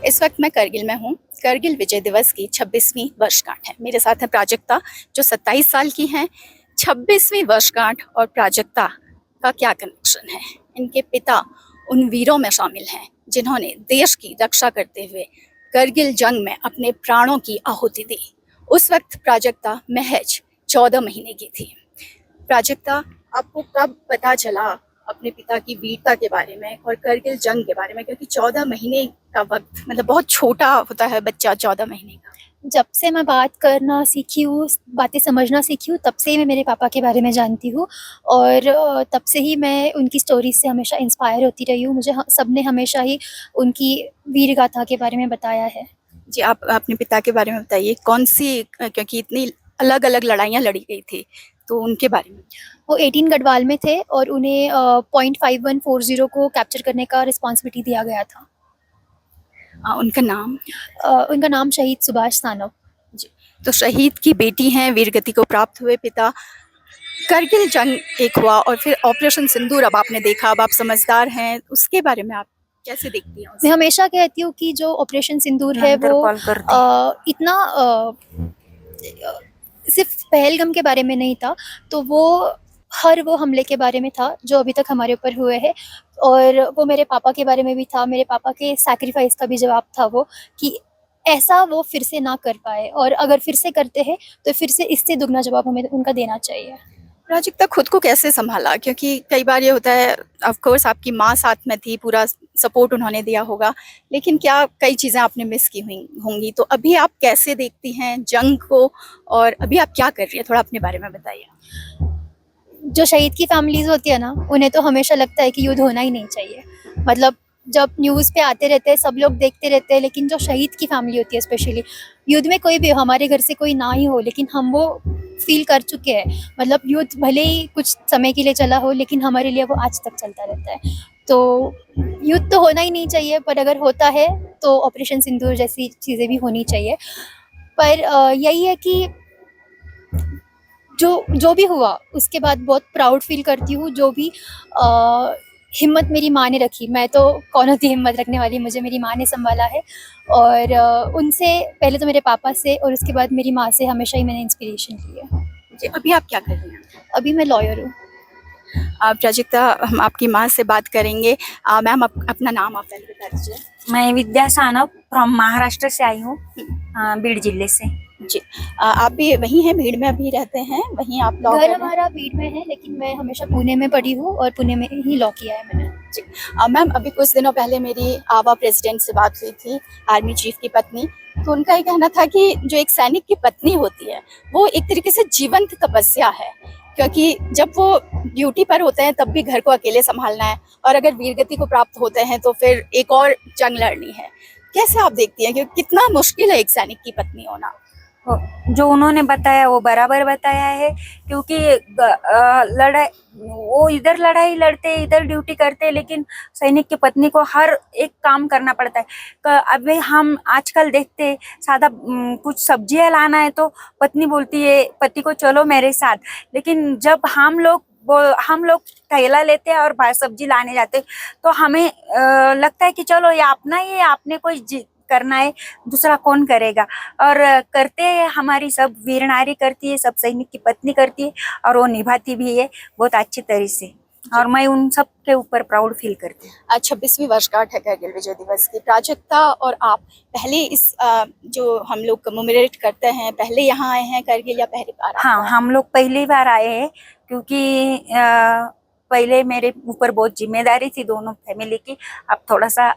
इस वक्त मैं करगिल में हूँ। करगिल विजय दिवस की 26वीं वर्षगांठ है। मेरे साथ है प्राजक्ता जो 27 साल की हैं। 26वीं वर्षगांठ और प्राजक्ता का क्या कनेक्शन है? इनके पिता उन वीरों में शामिल हैं जिन्होंने देश की रक्षा करते हुए करगिल जंग में अपने प्राणों की आहुति दी। उस वक्त प्राजक्ता महज 14 महीने की थी। प्राजक्ता, आपको कब पता चला अपने पिता की वीरता के बारे में और करगिल जंग के बारे में? क्योंकि 14 महीने का वक्त मतलब बहुत छोटा होता है बच्चा 14 महीने का। जब से मैं बात करना सीखी हूँ, बातें समझना सीखी हूँ, तब से ही मैं मेरे पापा के बारे में जानती हूँ और तब से ही मैं उनकी स्टोरी से हमेशा इंस्पायर होती रही हूँ। मुझे सबने हमेशा ही उनकी वीर गाथा के बारे में बताया है। जी, आप अपने पिता के बारे में बताइए, कौन सी, क्योंकि इतनी अलग अलग लड़ाइयाँ लड़ी गई थी तो उनके बारे में। वो 18 गढ़वाल में थे और उन्हें .5140 को कैप्चर करने का रिस्पॉन्सिबिलिटी दिया गया था। उनका नाम? उनका नाम शहीद सुभाष सानव। जी, तो शहीद की बेटी हैं, वीरगति को प्राप्त हुए पिता। करगिल जंग एक हुआ और फिर ऑपरेशन सिंदूर अब आपने देखा, अब आप समझदार हैं, उसके बारे में आप कैसे देखती हैं? मैं हमेशा कहती हूँ कि जो ऑपरेशन सिंदूर है वो इतना सिर्फ पहलगाम के बारे में नहीं था, तो वो हर वो हमले के बारे में था जो अभी तक हमारे ऊपर हुए हैं। और वो मेरे पापा के बारे में भी था। मेरे पापा के सैक्रिफाइस का भी जवाब था वो, कि ऐसा वो फिर से ना कर पाए, और अगर फिर से करते हैं तो फिर से इससे दुगना जवाब हमें उनका देना चाहिए। प्राजक्ता, खुद को कैसे संभाला? क्योंकि कई बार ये होता है, ऑफ कोर्स आपकी माँ साथ में थी, पूरा सपोर्ट उन्होंने दिया होगा, लेकिन क्या कई चीज़ें आपने मिस की हुई होंगी, तो अभी आप कैसे देखती हैं जंग को और अभी आप क्या कर रही हैं? थोड़ा अपने बारे में बताइए। जो शहीद की फैमिलीज होती है ना, उन्हें तो हमेशा लगता है कि युद्ध होना ही नहीं चाहिए। मतलब जब न्यूज़ पे आते रहते हैं, सब लोग देखते रहते हैं, लेकिन जो शहीद की फैमिली होती है, स्पेशली युद्ध में कोई भी, हमारे घर से कोई ना ही हो, लेकिन हम वो फील कर चुके हैं। मतलब युद्ध भले ही कुछ समय के लिए चला हो, लेकिन हमारे लिए वो आज तक चलता रहता है। तो युद्ध तो होना ही नहीं चाहिए, पर अगर होता है तो ऑपरेशन सिंदूर जैसी चीज़ें भी होनी चाहिए। पर यही है कि जो भी हुआ उसके बाद बहुत प्राउड फील करती हूँ। जो भी हिम्मत मेरी माँ ने रखी, मैं तो कौन होती हिम्मत रखने वाली, मुझे मेरी माँ ने संभाला है। और उनसे पहले तो मेरे पापा से और उसके बाद मेरी माँ से हमेशा ही मैंने इंस्पिरेशन ली है। जी, अभी आप क्या कर रही हैं? अभी मैं लॉयर हूँ। प्राजक्ता, हम आपकी माँ से बात करेंगे। मैम, अपना नाम आप पहले बता दीजिए। मैं विद्या सानव फ्रॉम महाराष्ट्र से आई हूँ, बीड़ जिले से। जी, आप भी वहीं हैं, भीड़ में अभी रहते हैं, वहीं आप लॉ घर हमारा भीड़ में है, लेकिन मैं हमेशा पुणे में पढ़ी हूँ और पुणे में ही लॉ किया है मैंने। जी, मैम, अभी कुछ दिनों पहले मेरी आवा प्रेसिडेंट से बात हुई थी, आर्मी चीफ की पत्नी। तो उनका ये कहना था कि जो एक सैनिक की पत्नी होती है वो एक तरीके से जीवंत तपस्या है, क्योंकि जब वो ड्यूटी पर होते हैं तब भी घर को अकेले संभालना है, और अगर वीरगति को प्राप्त होते हैं तो फिर एक और जंग लड़नी है। कैसे आप देखती हैं कि कितना मुश्किल है एक सैनिक की पत्नी होना? जो उन्होंने बताया वो बराबर बताया है, क्योंकि लड़ाई, वो इधर लड़ाई लड़ते इधर ड्यूटी करते, लेकिन सैनिक की पत्नी को हर एक काम करना पड़ता है। अभी हम आजकल देखते, सादा कुछ सब्जियां लाना है तो पत्नी बोलती है पति को चलो मेरे साथ, लेकिन जब हम लोग थैला लेते हैं और सब्जी लाने जाते तो हमें लगता है कि चलो ये अपना ही है, आपने कोई करना है, दूसरा कौन करेगा। और करते हैं, हमारी सब वीर नारी करती है, सब सैनिक की पत्नी करती है और वो निभाती भी है बहुत अच्छी तरह से, और मैं उन सब के ऊपर प्राउड फील करती हूँ। आज 26वीं वर्षगांठ है करगिल विजय दिवस की। प्राजक्ता और आप पहले इस जो हम लोग कमेमोरेट करते हैं, पहले यहाँ आए हैं करगिल या पहली बार? हाँ, हम लोग पहली बार आए हैं, क्योंकि पहले मेरे ऊपर बहुत जिम्मेदारी थी दोनों फैमिली की। अब थोड़ा सा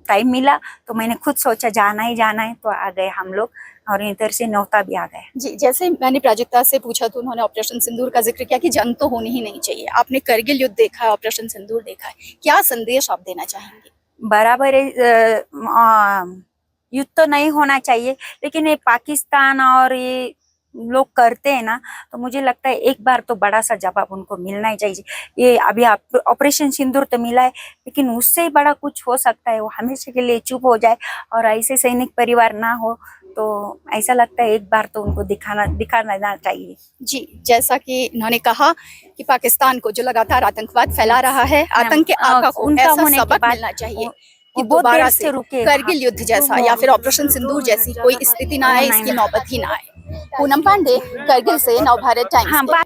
टाइम मिला तो मैंने खुद सोचा जाना ही जाना है, तो आ गए हम लोग, और इधर से नौता भी आ गए। जी, जैसे मैंने प्राजक्ता से पूछा तो उन्होंने ऑपरेशन सिंदूर का जिक्र किया कि जंग तो होनी ही नहीं चाहिए। आपने करगिल युद्ध देखा है, ऑपरेशन सिंदूर देखा है, क्या संदेश आप देना चाहेंगे? बराबर युद्ध तो नहीं होना चाहिए, लेकिन ये पाकिस्तान और ये लोग करते हैं ना, तो मुझे लगता है एक बार तो बड़ा सा जवाब उनको मिलना ही चाहिए। ये अभी ऑपरेशन सिंदूर तो मिला है, लेकिन उससे ही बड़ा कुछ हो सकता है, वो हमेशा के लिए चुप हो जाए और ऐसे सैनिक परिवार ना हो, तो ऐसा लगता है एक बार तो उनको दिखाना चाहिए। जी, जैसा कि उन्होंने कहा कि पाकिस्तान को जो लगातार आतंकवाद फैला रहा है, आतंक के आका को ऐसा सबक मिलना चाहिए। कि वो बहुत दोबारा देर से से रुके। करगिल युद्ध जैसा या फिर ऑपरेशन सिंदूर जैसी कोई स्थिति ना आए, इसकी नौबत ही ना आए। पूनम पांडे, करगिल से, नवभारत टाइम्स। हाँ, बात